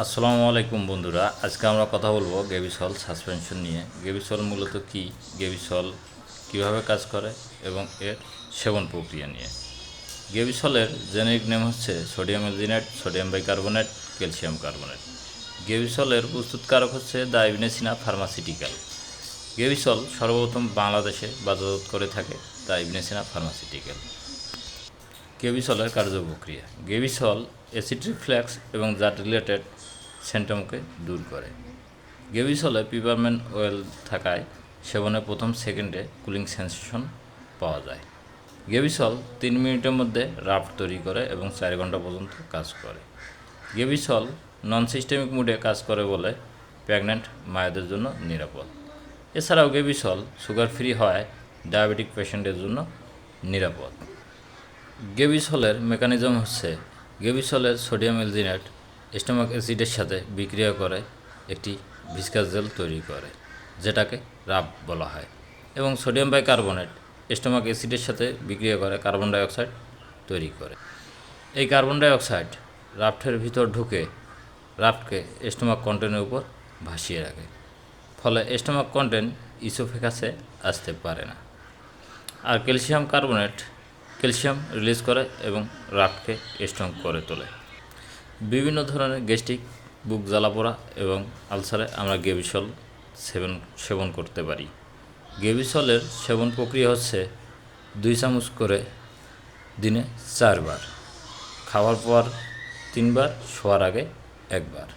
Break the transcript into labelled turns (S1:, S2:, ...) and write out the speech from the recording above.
S1: আসসালামু আলাইকুম বন্ধুরা, আজকে আমরা কথা বলবো গেভিসল সাসপেনশন নিয়ে। গেভিসল মূলত কি, গেভিসল কিভাবে কাজ করে এবং এর সেবন প্রক্রিয়া নিয়ে। গেভিসলের জেনেরিক নেম হচ্ছে sodium alginate, sodium bicarbonate, calcium carbonate. গেভিসলের প্রস্তুতকারক হচ্ছে দ্য ইবনেসিনা ফার্মাসিউটিক্যাল। গেভিসল সর্বপ্রথম বাংলাদেশে বাজারজাত করে থাকে দ্য ইবনেসিনা ফার্মাসিউটিক্যাল। গেভিসলের কার্যপ্রক্রিয়া: গেভিসল অ্যাসিড রিফ্লেক্স এবং জাট রিলেটেড সিমটমকে দূর করে। গেভিসলে পিপারমেন্ট অয়েল থাকায় সেবনের প্রথম সেকেন্ডে কুলিং সেন্সেশন পাওয়া যায়। গেভিসল 3 মিনিটের মধ্যে রাফট তৈরি করে এবং 4 ঘন্টা পর্যন্ত কাজ করে। গেভিসল নন সিস্টেমিক মুডে কাজ করে বলে প্রেগন্যান্ট মায়েদের জন্য নিরাপদ। এছাড়াও গেভিসল সুগার ফ্রি হওয়ায় ডায়াবেটিক পেশেন্টের জন্য নিরাপদ। গেভিসলের মেকানিজম হচ্ছে, গেভিসলের সোডিয়াম অ্যালজিনেট স্টোমাক অ্যাসিডের সাথে বিক্রিয়া করে একটি ভিসকাস জেল তৈরি করে, যেটাকে রাব বলা হয়, এবং সোডিয়াম বাইকার্বনেট স্টোমাক অ্যাসিডের সাথে বিক্রিয়া করে কার্বন ডাইঅক্সাইড তৈরি করে। এই কার্বন ডাইঅক্সাইড রাফটের ভিতর ঢুকে রাফটকে স্টোমাক কন্টেন্টের উপর ভাসিয়ে রাখে, ফলে স্টোমাক কন্টেন্ট ইসোফেগাসে আসতে পারে না। আর ক্যালসিয়াম কার্বনেট ক্যালসিয়াম রিলিজ করে এবং রাফটকে স্ট্রং করে তোলে। বিভিন্ন ধরনের গ্যাস্ট্রিক, বুক জ্বালাপোড়া এবং আলসারে আমরা গেভিসল সেবন করতে পারি। গেভিসলের সেবন প্রক্রিয়া হচ্ছে 2 চামচ করে দিনে 4 বার, খাওয়ার পর 3 বার, শোয়ার আগে 1 বার।